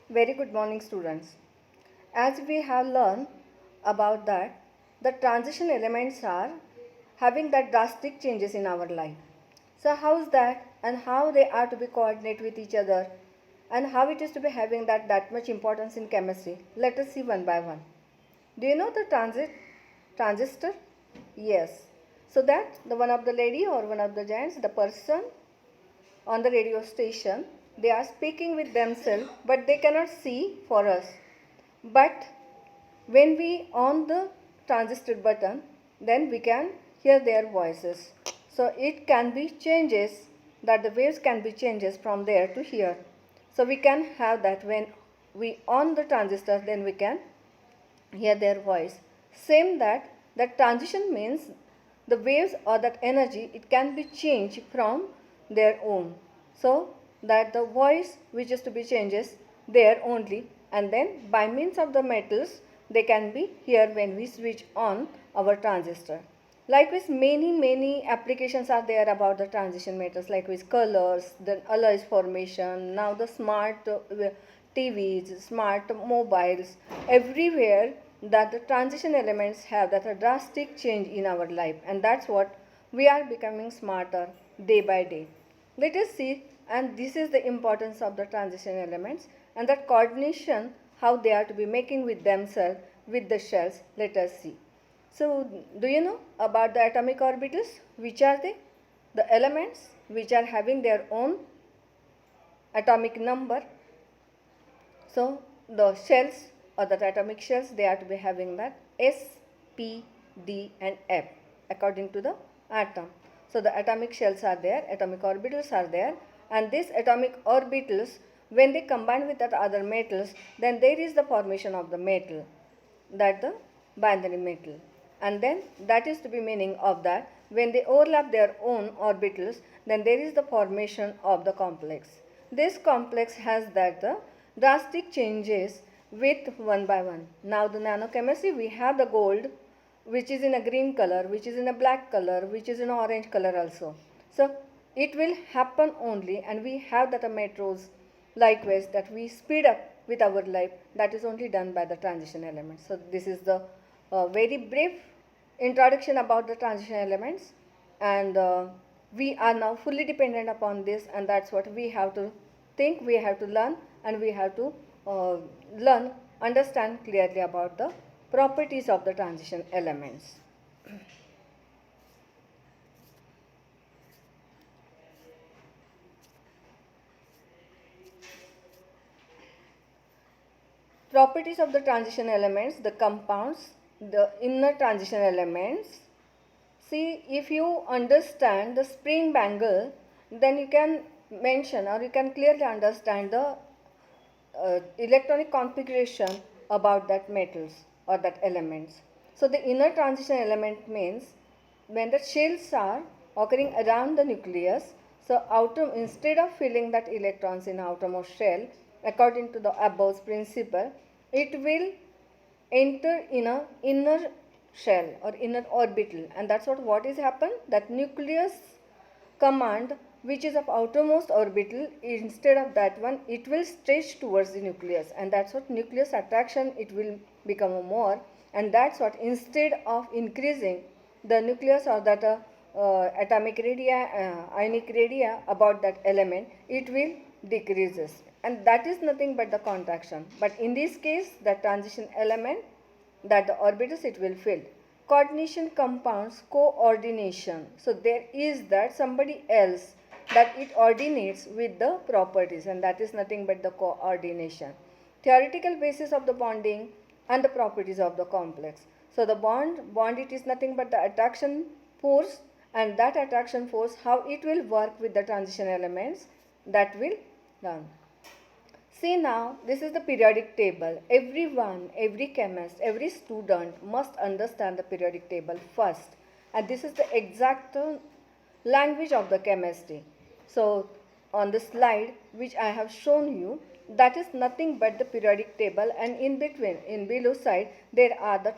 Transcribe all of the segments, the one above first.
Very good morning, students. As we have learned about that, the transition elements are having that drastic changes in our life. So how is that and how they are to be coordinate with each other and how it is to be having that much importance in chemistry? Let us see one by one. Do you know the transistor? Yes. So that the one of the lady or one of the gents, the person on the radio station, they are speaking with themselves but they cannot see for us. But when we on the transistor button, then we can hear their voices. So it can be changes, that the waves can be changes from there to here. So we can have that when we on the transistor, then we can hear their voice. Same that transition means the waves or that energy, it can be changed from their own. So that the voice which is to be changes there only, and then by means of the metals they can be here when we switch on our transistor. Likewise, many applications are there about the transition metals, like with colors, then alloys formation, now the smart TVs, smart mobiles, everywhere that the transition elements have that a drastic change in our life, and that's what we are becoming smarter day by day. Let us see, and this is the importance of the transition elements and that coordination, how they are to be making with themselves, with the shells. Let us see. So, do you know about the atomic orbitals? Which are they? The elements which are having their own atomic number. So, the shells or the atomic shells, they are to be having that S, P, D and F according to the atom. So, the atomic shells are there, atomic orbitals are there, and these atomic orbitals, when they combine with that other metals, then there is the formation of the metal, that the binary metal. And then that is to be meaning of that when they overlap their own orbitals, then there is the formation of the complex. This complex has that the drastic changes with one by one. Now the nanochemistry, we have the gold which is in a green color, which is in a black color, which is in an orange color also. So it will happen only, and we have that metros likewise that we speed up with our life, that is only done by the transition elements. So this is the very brief introduction about the transition elements, and we are now fully dependent upon this, and that's what we have to think, we have to learn, and we have to understand clearly about the properties of the transition elements. Properties of the transition elements, the compounds, the inner transition elements. See, if you understand the spring bangle, then you can mention or you can clearly understand the electronic configuration about that metals or that elements. So the inner transition element means when the shells are occurring around the nucleus, so outer, instead of filling that electrons in outermost shell, according to the above principle, it will enter in a inner shell or inner orbital, and that's what is happened, that nucleus command which is of outermost orbital, instead of that one it will stretch towards the nucleus, and that's what nucleus attraction, it will become more, and that's what instead of increasing the nucleus or that atomic radii, ionic radii about that element, it will decreases, and that is nothing but the contraction. But in this case, the transition element, that the orbitals it will fill. Coordination compounds coordination. So there is that somebody else that it ordinates with the properties, and that is nothing but the coordination. Theoretical basis of the bonding and the properties of the complex. So the bond it is nothing but the attraction force, and that attraction force, how it will work with the transition elements, that will learn. See now, this is the periodic table. Everyone, every chemist, every student must understand the periodic table first. And this is the exact language of the chemistry. So, on the slide which I have shown you, that is nothing but the periodic table, and in between, in below side, there are the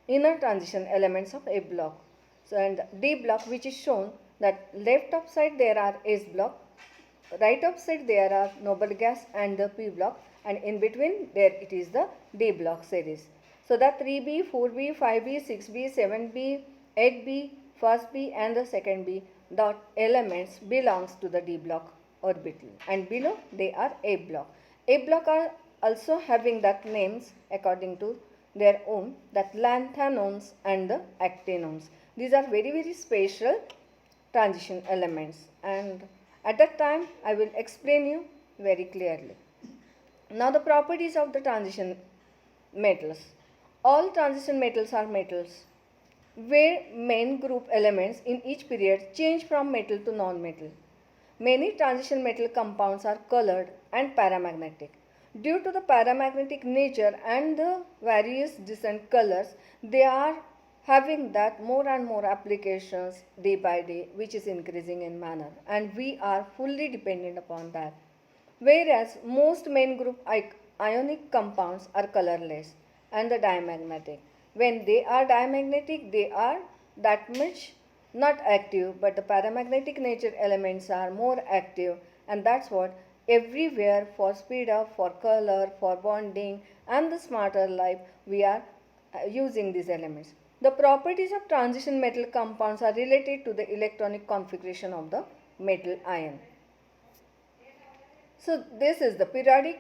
inner transition elements of A block. So, and D block which is shown, that left up side there are S block, right opposite there are noble gas and the p block, and in between there it is the d block series. So the 3b, 4b, 5b, 6b, 7b, 8b, first b and the second b dot elements belongs to the d block orbital, and below they are a block. A block are also having that names according to their own, that lanthanones and the actinones. These are very special transition elements, and at that time I will explain you very clearly. Now the properties of the transition metals. All transition metals are metals where main group elements in each period change from metal to non-metal. Many transition metal compounds are colored and paramagnetic. Due to the paramagnetic nature and the various different colors, they are having that more and more applications day by day, which is increasing in manner, and we are fully dependent upon that. Whereas most main group ionic compounds are colorless and the diamagnetic. When they are diamagnetic, they are that much not active, but the paramagnetic nature elements are more active, and that's what everywhere for speed up, for color, for bonding and the smarter life we are using these elements. The properties of transition metal compounds are related to the electronic configuration of the metal ion. So this is the period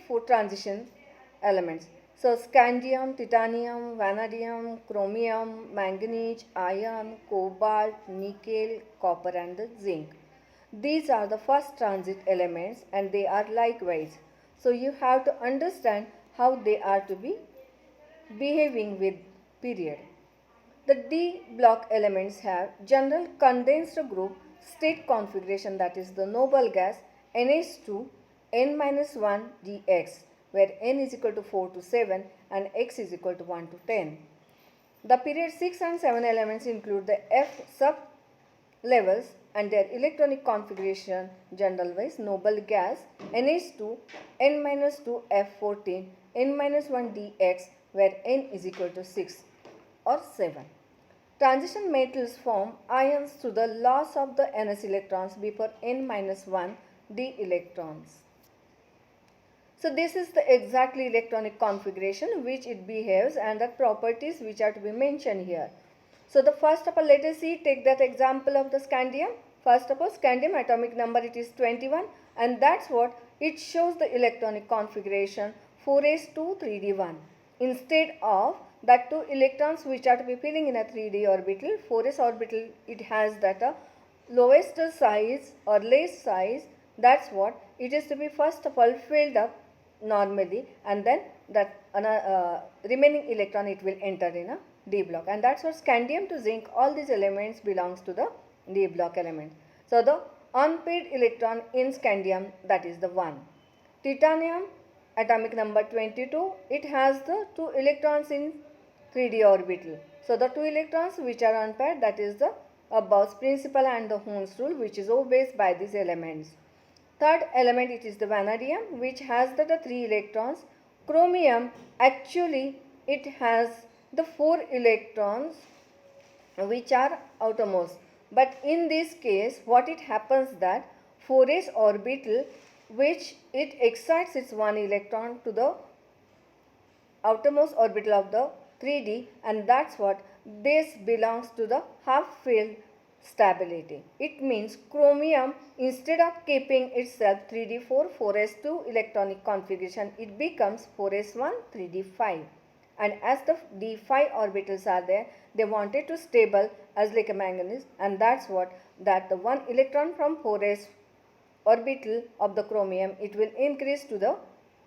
for transition elements. So scandium, titanium, vanadium, chromium, manganese, iron, cobalt, nickel, copper and the zinc. These are the first transit elements and they are likewise. So you have to understand how they are to be behaving with period. The D block elements have general condensed group state configuration, that is the noble gas NH2 N-1 dx, where N is equal to 4 to 7 and X is equal to 1 to 10. The period 6 and 7 elements include the F sub levels and their electronic configuration general wise noble gas NH2 N-2 F14 N-1 dx, where N is equal to 6 or 7. Transition metals form ions through the loss of the ns electrons before n-1 d electrons. So this is the exactly electronic configuration which it behaves and the properties which are to be mentioned here. So the first of all, let us see, take that example of the scandium. First of all, scandium atomic number it is 21, and that's what it shows the electronic configuration 4s2 3d1. Instead of that two electrons which are to be filling in a 3d orbital, 4s orbital, it has that lowest size or less size. That's what it is to be first of all filled up normally, and then that remaining electron it will enter in a D block, and that's what scandium to zinc, all these elements belongs to the D block element. So the unpaired electron in scandium, that is the 1. Titanium atomic number 22, it has the 2 electrons in 3d orbital. So the 2 electrons which are unpaired, that is the Bauer's principle and the Hund's rule, which is obeyed by these elements. Third element, it is the vanadium, which has the 3 electrons. Chromium, actually it has the 4 electrons which are outermost, but in this case what it happens that 4s orbital which it excites its 1 electron to the outermost orbital of the 3d, and that's what this belongs to the half filled stability. It means chromium, instead of keeping itself 3d4 4s2 electronic configuration, it becomes 4s1 3d5, and as the d5 orbitals are there, they wanted to stable as like a manganese, and that's what that the 1 electron from 4s orbital of the chromium, it will increase to the,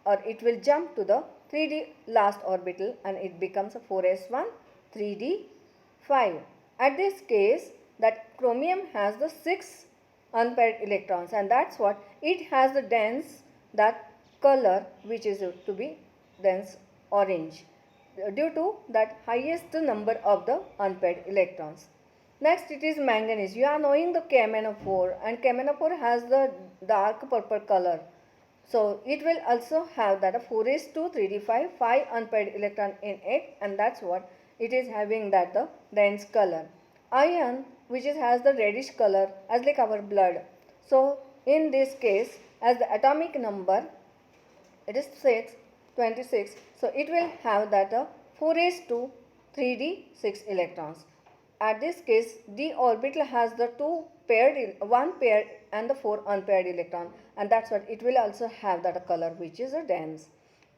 or it will jump to the 3d last orbital, and it becomes a 4s1 3d5. At this case, that chromium has the 6 unpaired electrons, and that's what it has the dense that color which is to be dense orange due to that highest number of the unpaired electrons. Next, it is manganese. You are knowing the KMnO4, and KMnO4 has the dark purple color. So it will also have that a 4s2 3d5, 5 unpaired electron in it, and that's what it is having that the dense color. Iron, which has the reddish color as like our blood. So in this case, as the atomic number it is 26, so it will have that 4 raised to 3d 6 electrons. At this case, d orbital has the one paired and the 4 unpaired electron, and that's what it will also have that color which is a dense.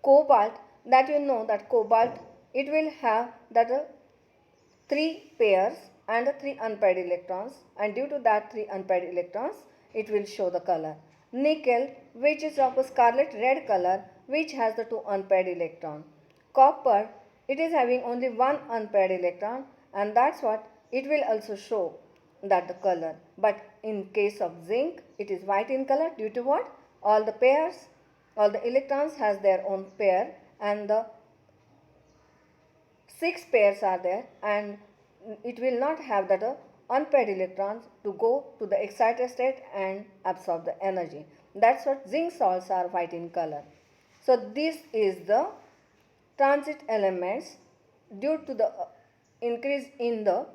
Cobalt, that you know that cobalt it will have that 3 pairs and 3 unpaired electrons, and due to that 3 unpaired electrons it will show the color. Nickel, which is of a scarlet red color, which has the 2 unpaired electron. Copper, it is having only 1 unpaired electron, and that's what it will also show that the color. But in case of zinc, it is white in color due to what? All the electrons has their own pair, and the 6 pairs are there, and it will not have that unpaired electrons to go to the excited state and absorb the energy. That's what zinc salts are white in color. So this is the transit elements due to the increase in the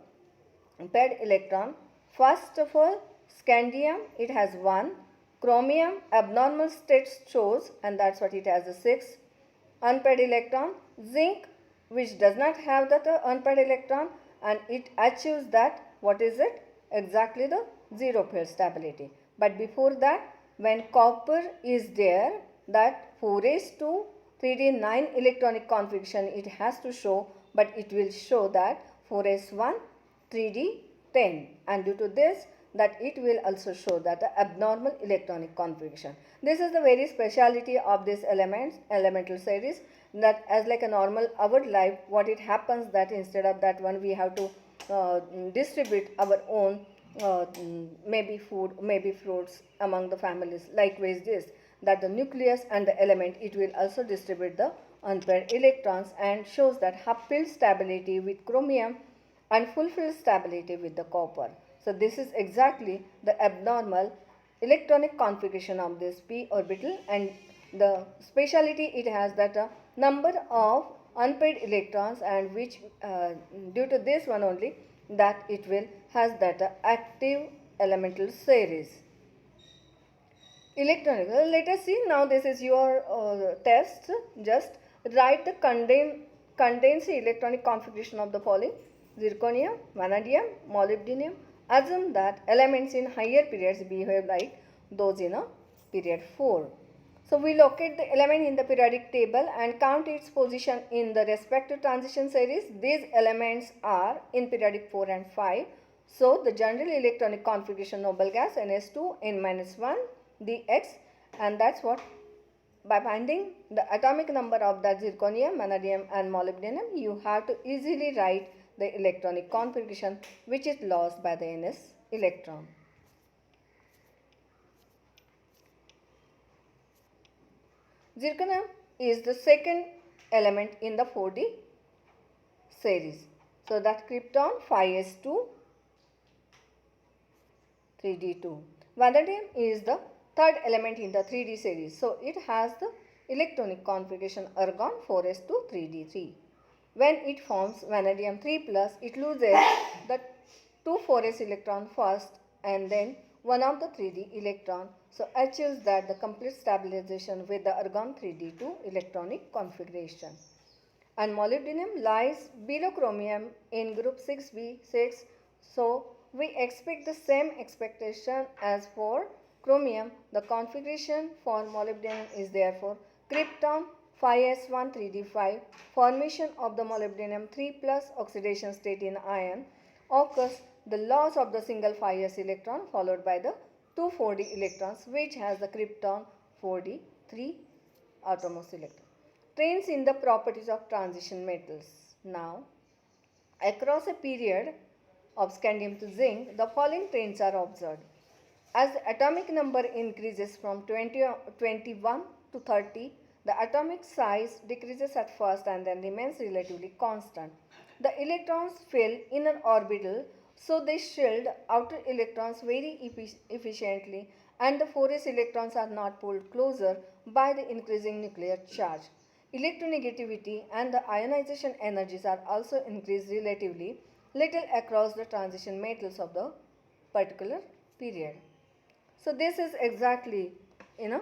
paired electron. First of all, scandium, it has 1. Chromium, abnormal state shows, and that's what it has a 6 unpaired electron. Zinc, which does not have that unpaired electron, and it achieves that, what is it? Exactly the 0 pair stability. But before that, when copper is there, that 4 raised to 3d 9 electronic configuration it has to show, but it will show that 4s1 3d 10, and due to this that it will also show that the abnormal electronic configuration. This is the very speciality of this elemental series, that as like a normal our life, what it happens that instead of that one we have to distribute our own maybe food, maybe fruits among the families. Likewise this, that the nucleus and the element it will also distribute the unpaired electrons and shows that half-filled stability with chromium and full-filled stability with the copper. So this is exactly the abnormal electronic configuration of this p orbital, and the speciality it has that number of unpaired electrons, and which due to this one only that it will has that active elemental series. Electronic. Let us see now. This is your test. Just write the condensed electronic configuration of the following: zirconium, vanadium, molybdenum. Assume that elements in higher periods behave like those in a period 4. So we locate the element in the periodic table and count its position in the respective transition series. These elements are in periodic 4 and 5. So the general electronic configuration noble gas Ns2 N-1 dx, and that's what, by finding the atomic number of that zirconium, vanadium and molybdenum, you have to easily write the electronic configuration which is lost by the Ns electron. Zirconium is the second element in the 4D series. So that krypton 5s2 3d2. Vanadium is the third element in the 3D series. So it has the electronic configuration argon 4s2 3d3. When it forms vanadium 3+, it loses the 2 4s electron first and then one of the 3d electron. So achieves that the complete stabilization with the argon 3d2 electronic configuration. And molybdenum lies below chromium in group 6b6. So we expect the same expectation as for chromium. The configuration for molybdenum is therefore krypton 5s1 3d5. Formation of the molybdenum 3+ oxidation state in iron occurs the loss of the single 5s electron followed by the 2 4d electrons, which has the krypton 4d 3 outermost electron. Trains in the properties of transition metals. Now, across a period of scandium to zinc, the following trends are observed. As the atomic number increases from 21 to 30, the atomic size decreases at first and then remains relatively constant. The electrons fill inner orbital, so they shield outer electrons very efficiently, and the 4s electrons are not pulled closer by the increasing nuclear charge. Electronegativity and the ionization energies are also increased relatively little across the transition metals of the particular period. So this is exactly in a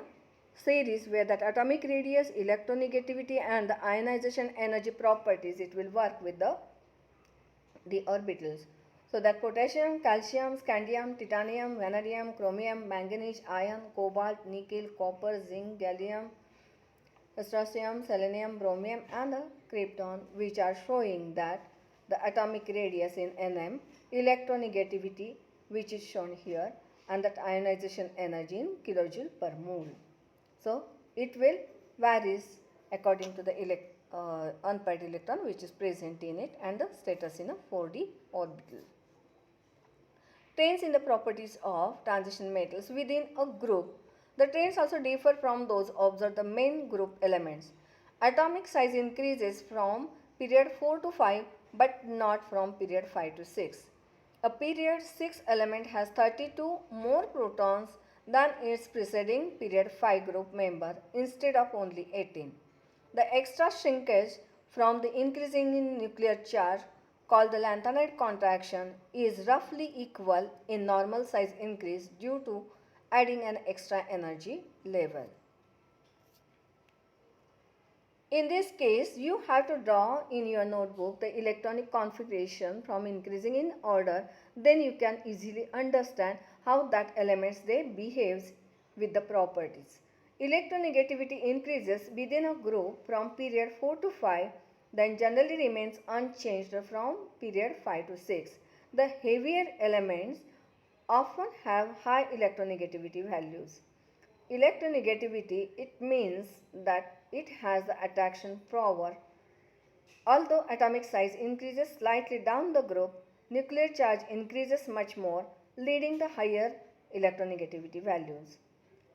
series where that atomic radius, electronegativity and the ionization energy properties, it will work with the orbitals. So that potassium, calcium, scandium, titanium, vanadium, chromium, manganese, iron, cobalt, nickel, copper, zinc, gallium, strontium, selenium, bromium and the krypton, which are showing that the atomic radius in Nm, electronegativity which is shown here, and that ionization energy in kilojoule per mole. So it will varies according to the unpaired electron which is present in it and the status in a 4d orbital. Trains in the properties of transition metals within a group. The trains also differ from those observed the main group elements. Atomic size increases from period 4 to 5 but not from period 5 to 6. A period 6 element has 32 more protons than its preceding period 5 group member instead of only 18. The extra shrinkage from the increasing in nuclear charge called the Lanthanide contraction is roughly equal in normal size increase due to adding an extra energy level. In this case, you have to draw in your notebook the electronic configuration from increasing in order. Then you can easily understand how that elements they behaves with the properties. Electronegativity increases within a group from period 4 to 5, then generally remains unchanged from period 5 to 6. The heavier elements often have high electronegativity values. Electronegativity, it means that it has the attraction power. Although atomic size increases slightly down the group, nuclear charge increases much more, leading to higher electronegativity values.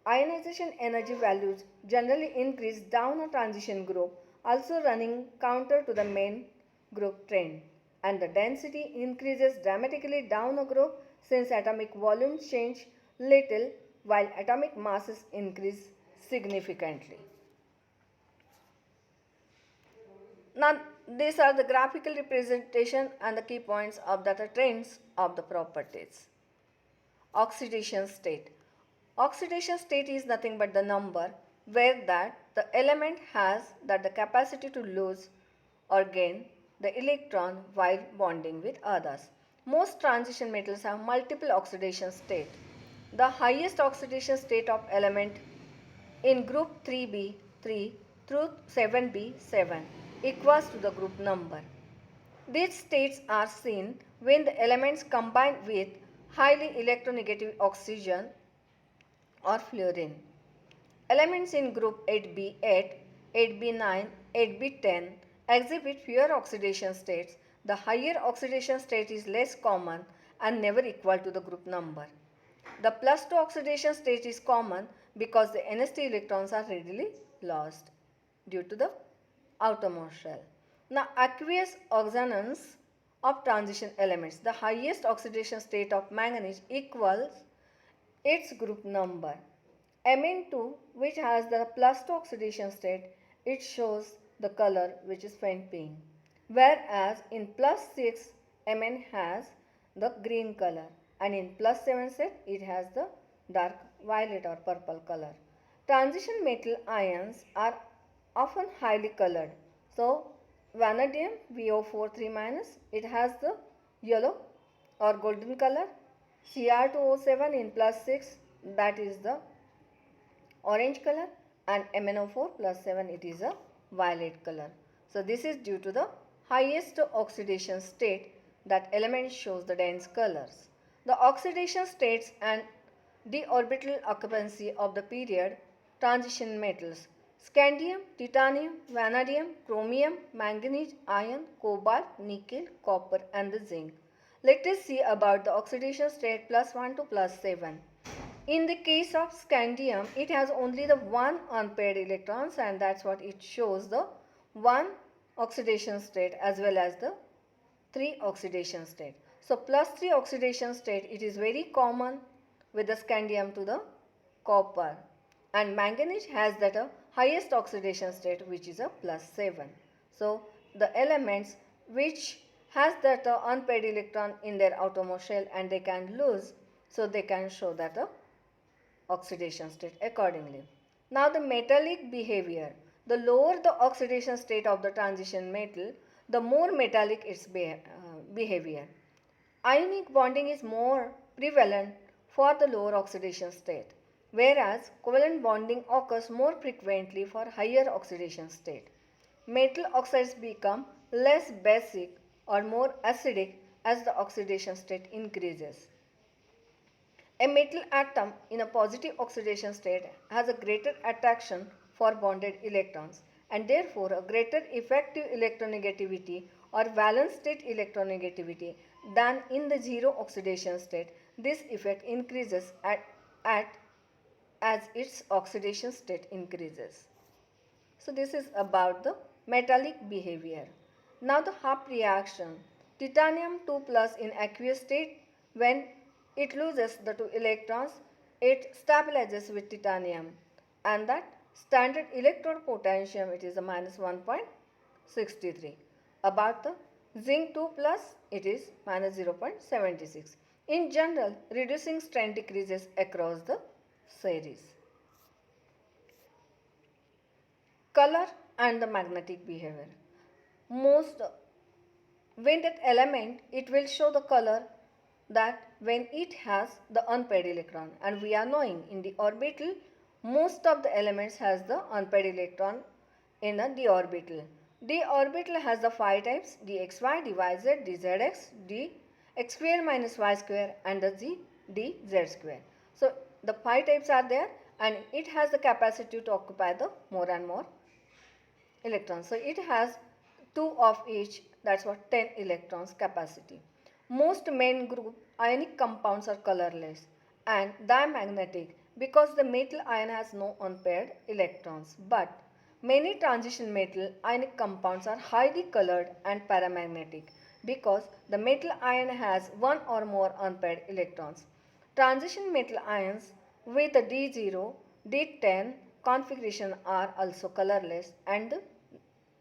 Ionization energy values generally increase down a transition group, also running counter to the main group trend. And the density increases dramatically down a group since atomic volumes change little while atomic masses increase significantly. Now, these are the graphical representation and the key points of the trends of the properties. Oxidation state. Oxidation state is nothing but the number where that the element has that the capacity to lose or gain the electron while bonding with others. Most transition metals have multiple oxidation state. The highest oxidation state of element in group 3b 3 through 7b 7 equals to the group number. These states are seen when the elements combine with highly electronegative oxygen or fluorine. Elements in group 8b8, 8b9, 8b10 exhibit fewer oxidation states. The higher oxidation state is less common and never equal to the group number. The plus 2 oxidation state is common because the NST electrons are readily lost due to the outermost shell. Now, aqueous oxidants of transition elements. The highest oxidation state of manganese equals its group number. Mn2, which has the plus 2 oxidation state, it shows the color which is faint pink. Whereas in plus 6, Mn has the green color and in plus 7 set it has the dark violet or purple color. Transition metal ions are often highly colored. So vanadium VO43 minus, it has the yellow or golden color. Cr2O7 in plus 6, that is the orange color, and MnO4 plus 7, it is a violet color. So this is due to the highest oxidation state that element shows the dense colors. The oxidation states and d orbital occupancy of the period transition metals: scandium, titanium, vanadium, chromium, manganese, iron, cobalt, nickel, copper and the zinc. Let us see about the oxidation state plus 1 to plus 7. In the case of scandium, it has only the one unpaired electrons, and that's what it shows, the one oxidation state as well as the 3 oxidation state. So plus 3 oxidation state, it is very common with the scandium to the copper, and manganese has that highest oxidation state which is a plus 7. So the elements which has that unpaired electron in their outermost shell and they can lose, so they can show that oxidation state accordingly. Now the metallic behavior. The lower the oxidation state of the transition metal, the more metallic its behavior. Ionic bonding is more prevalent for the lower oxidation state, whereas covalent bonding occurs more frequently for higher oxidation state. Metal oxides become less basic or more acidic as the oxidation state increases. A metal atom in a positive oxidation state has a greater attraction for bonded electrons and therefore a greater effective electronegativity or valence state electronegativity than in the zero oxidation state. This effect increases as its oxidation state increases. So this is about the metallic behavior. Now the half reaction. Titanium 2 plus in aqueous state, when it loses the 2 electrons, it stabilizes with titanium, and that standard electrode potential, it is a minus 1.63. About the zinc 2 plus, it is minus 0.76. In general, reducing strength decreases across the series. Color and the magnetic behavior. Most when that element, it will show the color that when it has the unpaired electron, and we are knowing in the orbital most of the elements has the unpaired electron in a d orbital. D orbital has the 5 types: dxy, dyz, dzx, dx square minus y square, and the dz square. So the 5 types are there, and it has the capacity to occupy the more and more electrons. So it has 2 of each, that's what 10 electrons capacity. Most main group ionic compounds are colorless and diamagnetic because the metal ion has no unpaired electrons. But many transition metal ionic compounds are highly colored and paramagnetic because the metal ion has one or more unpaired electrons. Transition metal ions with a D0, D10 configuration are also colorless and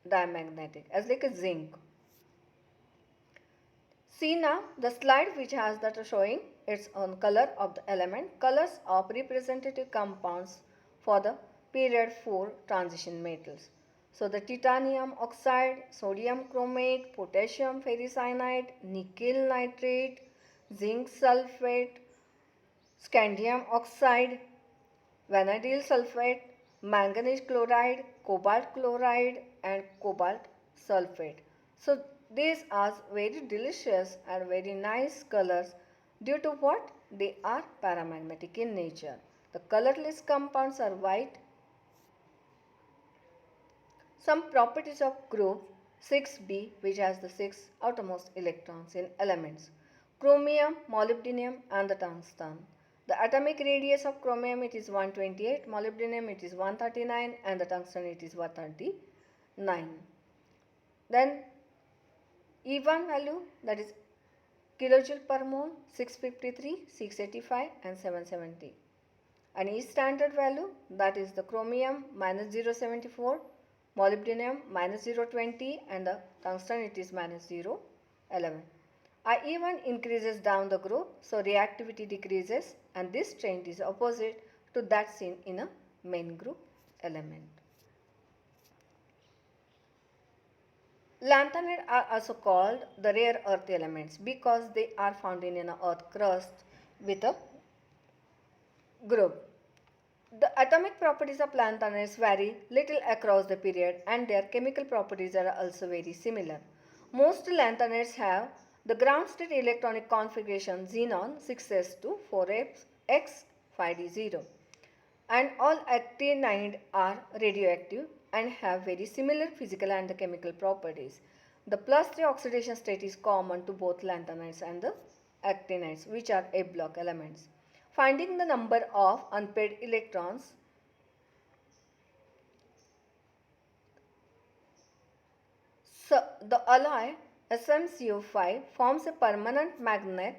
diamagnetic, as like a zinc. See now the slide which has that showing its own color of the element, colors of representative compounds for the period 4 transition metals. So the titanium oxide, sodium chromate, potassium ferricyanide, nickel nitrate, zinc sulfate, scandium oxide, vanadium sulfate, manganese chloride, cobalt chloride, and cobalt sulfate. So these are very delicious and very nice colors due to what? They are paramagnetic in nature. The colorless compounds are white. Some properties of group 6b, which has the 6 outermost electrons in elements: chromium, molybdenum, and the tungsten. The atomic radius of chromium, it is 128, molybdenum it is 139, and the tungsten it is 139. Then E1 value, that is kilojoule per mole, 653, 685, and 770. And E standard value, that is the chromium minus 074, molybdenum minus 020, and the tungsten it is minus 011. I1 increases down the group, so reactivity decreases, and this trend is opposite to that seen in a main group element. Lanthanides are also called the rare earth elements because they are found in an earth crust with a group. The atomic properties of lanthanides vary little across the period, and their chemical properties are also very similar. Most lanthanides have the ground state electronic configuration xenon 6s2 4x 5d0, and all actinides are radioactive and have very similar physical and chemical properties. The +3 oxidation state is common to both lanthanides and the actinides, which are A block elements. Finding the number of unpaired electrons, so the alloy SMCO5 forms a permanent magnet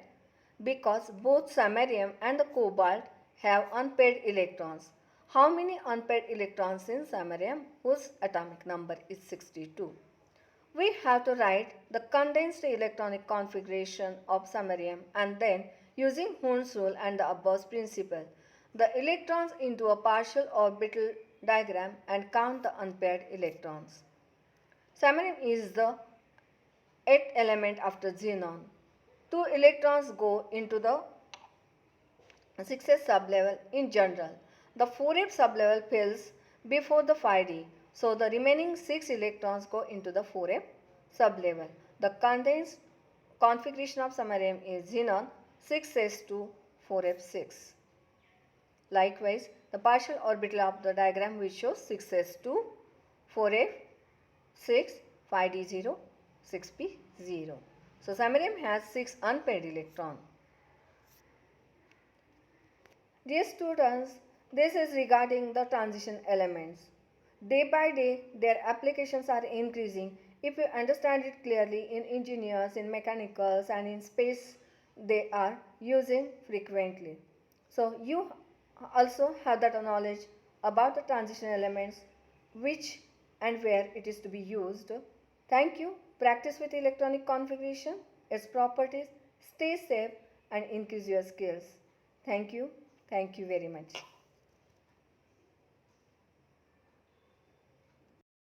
because both samarium and the cobalt have unpaired electrons. How many unpaired electrons in samarium, whose atomic number is 62? We have to write the condensed electronic configuration of samarium, and then using Hund's rule and the Abbas principle, the electrons into a partial orbital diagram and count the unpaired electrons. Samarium is the 8th element after xenon. 2 electrons go into the 6s sublevel in general. The 4f sublevel fills before the 5d. So the remaining 6 electrons go into the 4f sublevel. The contains configuration of samarium is xenon 6s2 4f6. Likewise, the partial orbital of the diagram which shows 6s2 4f6 5d0 6p0. So samarium has 6 unpaired electrons. Dear students, this is regarding the transition elements. Day by day, their applications are increasing. If you understand it clearly, in engineers, in mechanicals, and in space, they are using frequently. So you also have that knowledge about the transition elements, which and where it is to be used. Thank you. Practice with electronic configuration, its properties, stay safe and increase your skills. Thank you. Thank you very much.